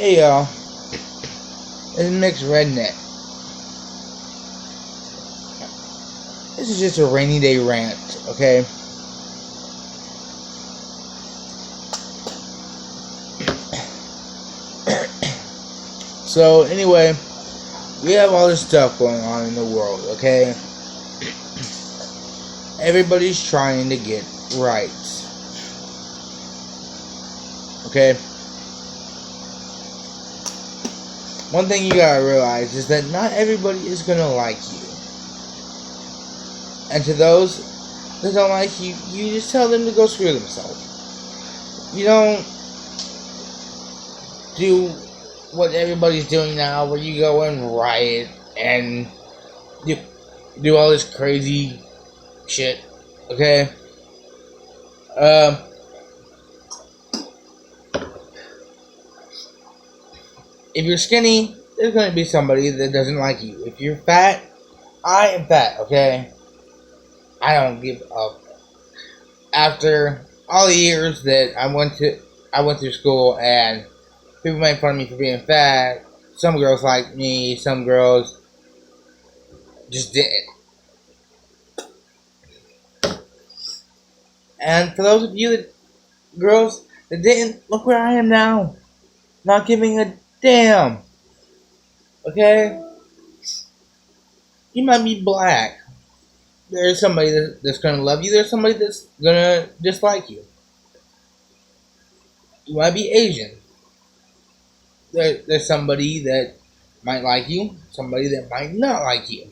Hey y'all, it's Mixed Redneck. This is just a rainy day rant, okay? So anyway, we have all this stuff going on in the world, okay? Everybody's trying to get rights. Okay? One thing you gotta realize is that not everybody is gonna like you. And to those that don't like you, you just tell them to go screw themselves. You don't do what everybody's doing now, where you go and riot and do all this crazy shit. Okay? If you're skinny, there's going to be somebody that doesn't like you. If you're fat, I am fat, okay? I don't give up. After all the years that I went through school and people made fun of me for being fat, some girls liked me, some girls just didn't. And for those of you girls that didn't, look where I am now. Not giving a damn. Okay? You might be black. There's somebody that's going to love you. There's somebody that's going to dislike you. You might be Asian. There's somebody that might like you. Somebody that might not like you.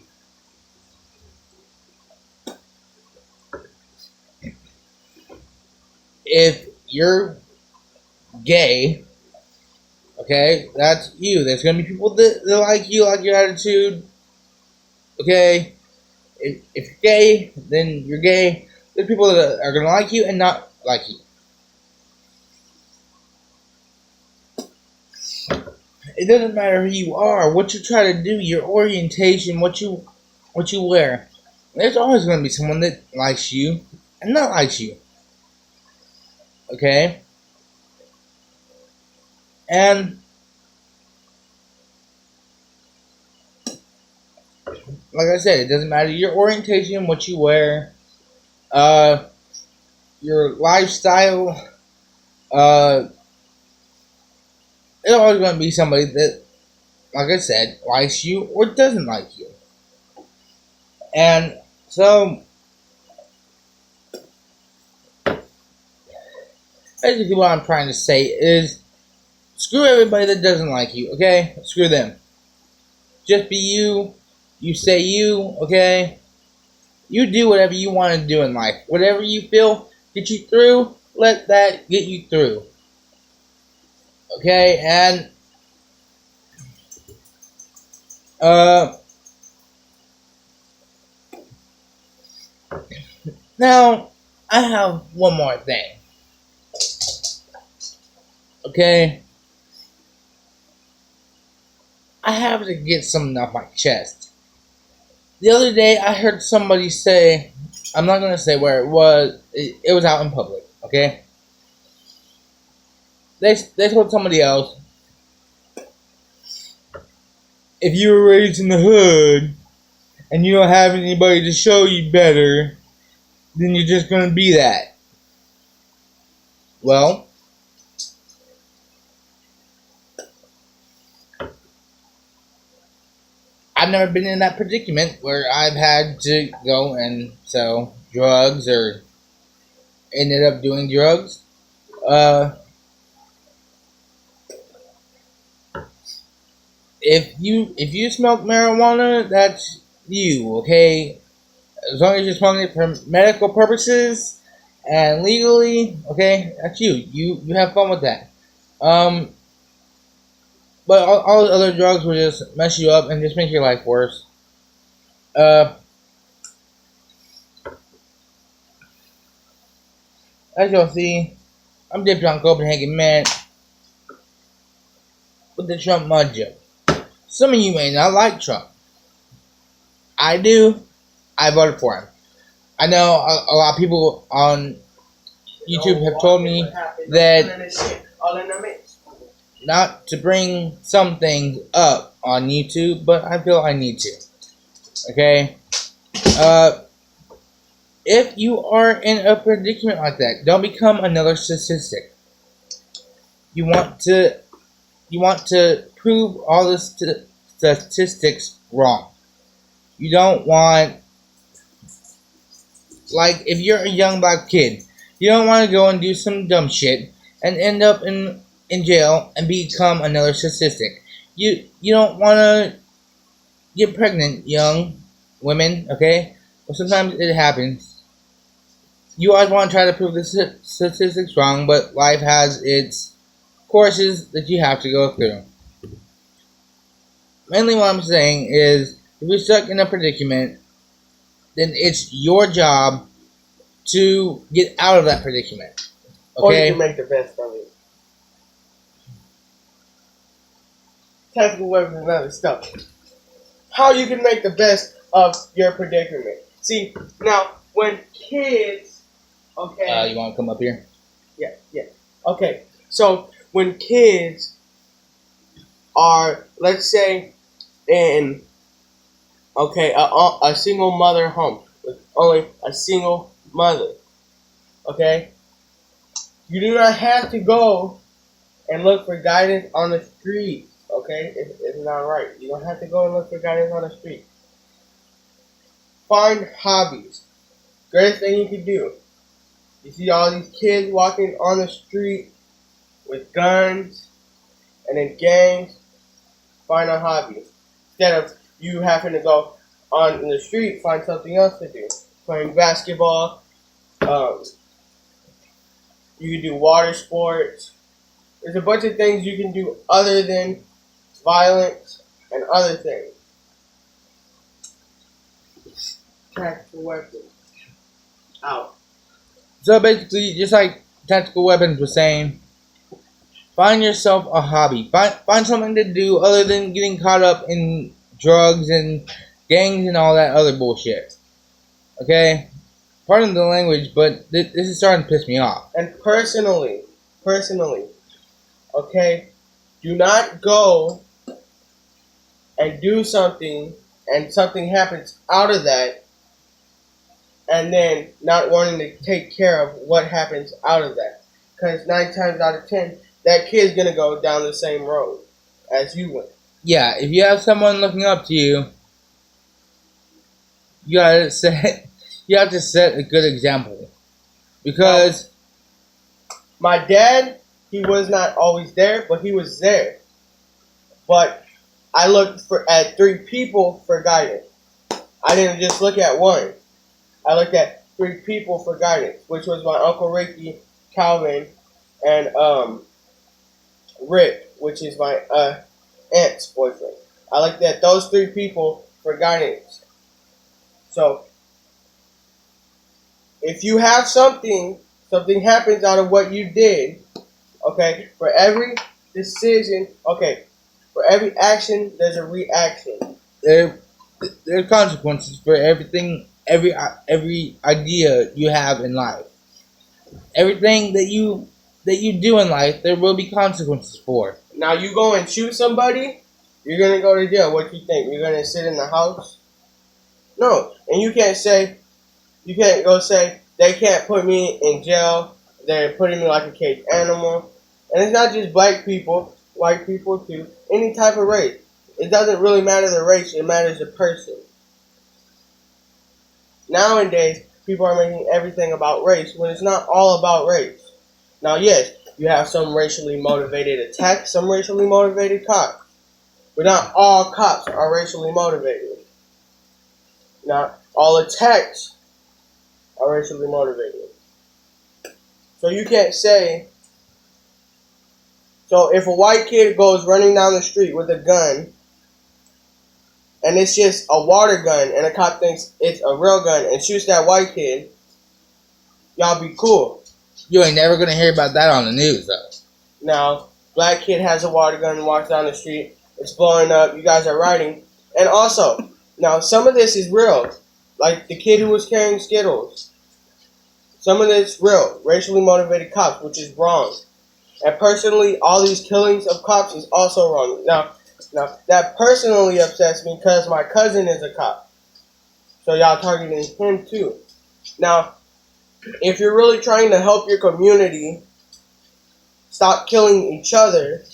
If you're gay, okay, that's you. There's going to be people that like you, like your attitude. Okay? If you're gay, then you're gay. There's people that are going to like you and not like you. It doesn't matter who you are, what you try to do, your orientation, what you wear. There's always going to be someone that likes you and not likes you. Okay? And like I said, it doesn't matter your orientation, what you wear, your lifestyle. There's always going to be somebody that, like I said, likes you or doesn't like you. And so, basically what I'm trying to say is, screw everybody that doesn't like you, okay? Screw them. Just be you. You say you, okay? You do whatever you want to do in life. Whatever you feel get you through, let that get you through. Okay? And, now, I have one more thing. Okay? I have to get something off my chest. The other day, I heard somebody say, I'm not going to say where it was. It was out in public, okay? They told somebody else, if you were raised in the hood and you don't have anybody to show you better, then you're just going to be that. Well, I've never been in that predicament where I've had to go and sell drugs or ended up doing drugs. If you smoke marijuana, that's you, okay? As long as you're smoking it for medical purposes and legally, okay, that's you. You have fun with that. But all the other drugs will just mess you up and just make your life worse. As you'll see, I'm dipped on Copenhagen man with the Trump mud joke. Some of you may not like Trump. I do. I voted for him. I know a lot of people on YouTube have told me that not to bring some things up on YouTube, but I feel I need to. Okay? If you are in a predicament like that, don't become another statistic. You want to prove all the statistics wrong. You don't want, like, if you're a young black kid, you don't want to go and do some dumb shit and end up in jail and become another statistic. You don't want to get pregnant, young women, okay? But sometimes it happens. You always want to try to prove the statistics wrong, but life has its courses that you have to go through. Mainly what I'm saying is, if you're stuck in a predicament, then it's your job to get out of that predicament. Okay? Or you can make the best of it. Tactical weapons and other stuff. How you can make the best of your predicament. See, now, when kids, okay. You want to come up here? Yeah. Okay, so when kids are, let's say, in, okay, a single mother home with only a single mother, okay, you do not have to go and look for guidance on the street, okay? It's not right. You don't have to go and look for guidance on the street. Find hobbies. Greatest thing you can do. You see all these kids walking on the street with guns and in gangs. Find a hobby. Instead of you having to go on the street, find something else to do. Playing basketball. You can do water sports. There's a bunch of things you can do other than violence and other things. Tactical weapons. Out. So basically, just like Tactical Weapons was saying, find yourself a hobby. Find something to do other than getting caught up in drugs and gangs and all that other bullshit. Okay? Pardon the language, but this is starting to piss me off. And personally, okay, do not go and do something and something happens out of that and then not wanting to take care of what happens out of that. Because 9 times out of 10, that kid's going to go down the same road as you went. Yeah, if you have someone looking up to you, you have to set a good example. Because my dad, he was not always there, but he was there. But I looked at 3 people for guidance. I didn't just look at one. I looked at 3 people for guidance, which was my Uncle Ricky, Calvin, and Rick, which is my aunt's boyfriend. I looked at those 3 people for guidance. So, if you have something happens out of what you did, okay, for every decision, okay, for every action, there's a reaction. there are consequences for everything, every idea you have in life. Everything that you do in life, there will be consequences for. Now you go and shoot somebody, you're gonna go to jail. What do you think? You're gonna sit in the house? No, and you can't go say they can't put me in jail. They're putting me like a caged animal. And it's not just black people, white people too. Any type of race. It doesn't really matter the race. It matters the person. Nowadays, people are making everything about race when it's not all about race. Now, yes, you have some racially motivated attacks, some racially motivated cops. But not all cops are racially motivated. Not all attacks are racially motivated. So you can't say, so if a white kid goes running down the street with a gun, and it's just a water gun, and a cop thinks it's a real gun and shoots that white kid, y'all be cool. You ain't never gonna hear about that on the news, though. Now, black kid has a water gun and walks down the street. It's blowing up. You guys are riding. And also, now some of this is real. Like the kid who was carrying Skittles. Some of this is real. Racially motivated cops, which is wrong. And personally, all these killings of cops is also wrong. Now that personally upsets me because my cousin is a cop. So y'all targeting him too. Now, if you're really trying to help your community, stop killing each other.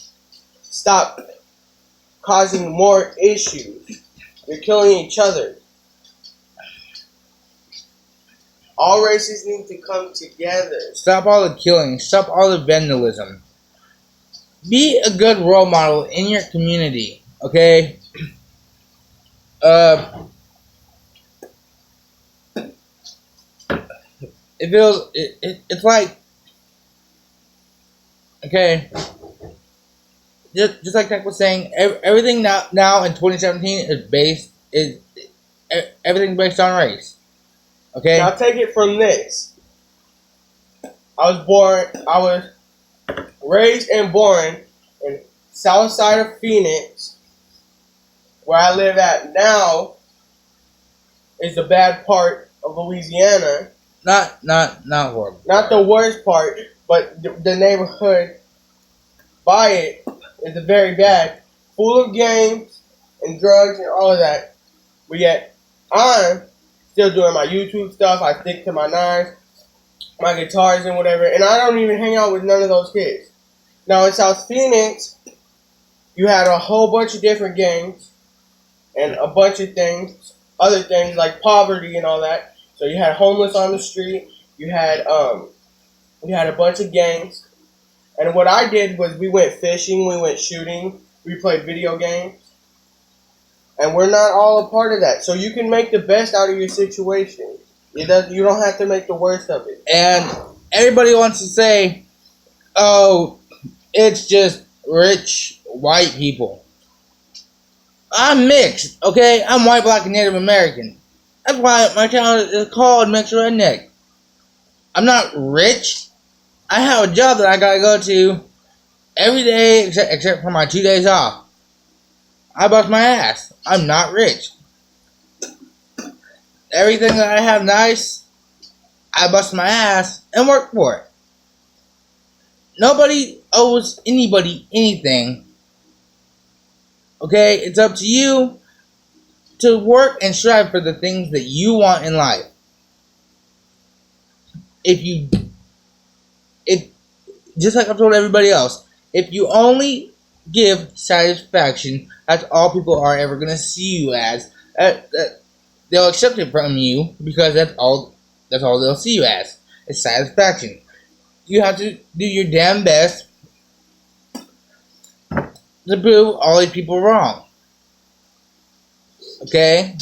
Stop causing more issues. You're killing each other. All races need to come together. Stop all the killing. Stop all the vandalism. Be a good role model in your community, okay? It's like, okay, just like Tech was saying, everything now in 2017 is everything based on race, okay? Now take it from this. I was raised and born in south side of Phoenix. Where I live at now is the bad part of Louisiana. Not horrible. Not the worst part, but the neighborhood by it is very bad. Full of gangs and drugs and all of that. But yet, I'm still doing my YouTube stuff. I stick to my knives, my guitars and whatever. And I don't even hang out with none of those kids. Now in South Phoenix, you had a whole bunch of different gangs and a bunch of things, other things like poverty and all that. So you had homeless on the street. You had a bunch of gangs. And what I did was we went fishing, we went shooting, we played video games. And we're not all a part of that. So you can make the best out of your situation. You don't have to make the worst of it. And everybody wants to say, oh, it's just rich white people. I'm mixed, okay? I'm white, black, and Native American. That's why my channel is called Mixed Redneck. I'm not rich. I have a job that I gotta go to every day except for my 2 days off. I bust my ass. I'm not rich. Everything that I have nice, I bust my ass and work for it. Nobody owes anybody anything. Okay? It's up to you to work and strive for the things that you want in life. Just like I've told everybody else, if you only give satisfaction, that's all people are ever going to see you as. They'll accept it from you because that's all they'll see you as. It's satisfaction. You have to do your damn best to prove all these people wrong. Okay?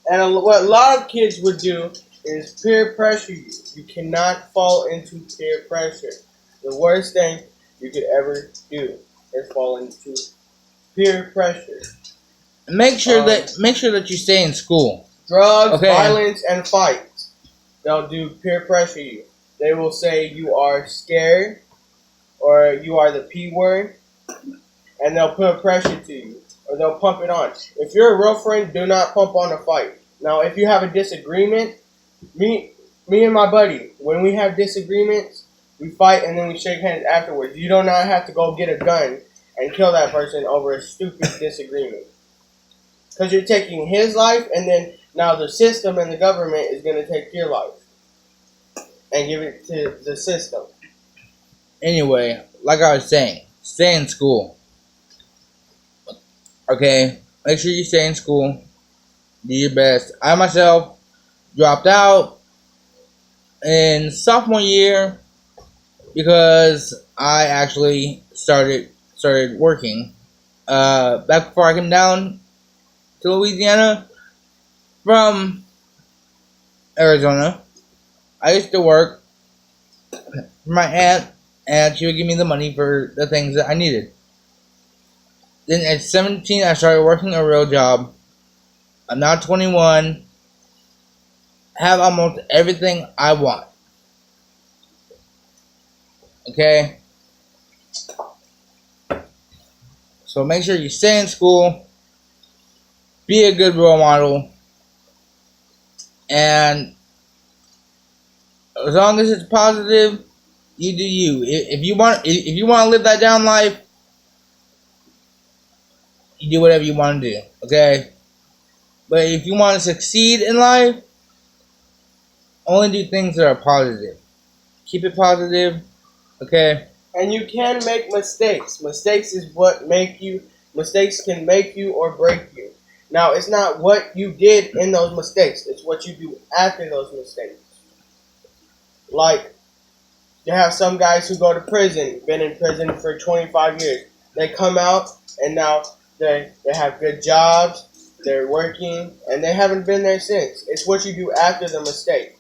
And what a lot of kids would do is peer pressure you. You cannot fall into peer pressure. The worst thing you could ever do is fall into peer pressure. Make sure that you stay in school. Drugs, okay. Violence, and fights. They'll do peer pressure you. They will say you are scared or you are the P word, and they'll put pressure to you or they'll pump it on. If you're a real friend, do not pump on a fight. Now, if you have a disagreement, me and my buddy, when we have disagreements, we fight and then we shake hands afterwards. You do not have to go get a gun and kill that person over a stupid disagreement. Because you're taking his life, and then now the system and the government is going to take your life and give it to the system. Anyway, like I was saying, stay in school. Okay? Make sure you stay in school. Do your best. I myself dropped out in sophomore year because I actually started working. Back before I came down to Louisiana from Arizona, I used to work for my aunt, and she would give me the money for the things that I needed. Then at 17, I started working a real job. I'm now 21. Have almost everything I want. Okay? So make sure you stay in school. Be a good role model. And as long as it's positive, You do you. If you want to live that down life, you do whatever you want to do. Okay. But if you want to succeed in life, only do things that are positive. Keep it positive. Okay. And you can make mistakes. Mistakes is what make you. Mistakes can make you or break you. Now, it's not what you did in those mistakes. It's what you do after those mistakes. Like, you have some guys who go to prison, been in prison for 25 years. They come out, and now they have good jobs, they're working, and they haven't been there since. It's what you do after the mistake.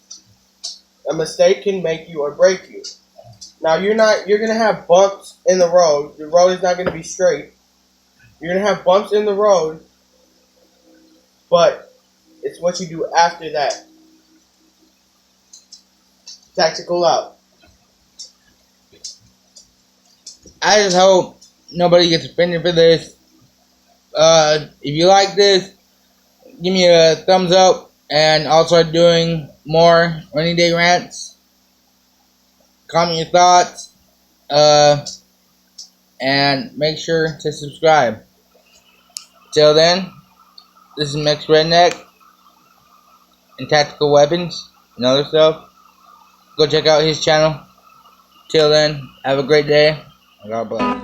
A mistake can make you or break you. Now, you're going to have bumps in the road. The road is not going to be straight. You're going to have bumps in the road, but it's what you do after that. Tactical out. I just hope nobody gets offended for this. If you like this, give me a thumbs up, and I'll start doing more rainy day rants. Comment your thoughts, and make sure to subscribe. Till then, this is Mix Redneck and Tactical Weapons and other stuff. Go check out his channel. Till then, have a great day, and God bless.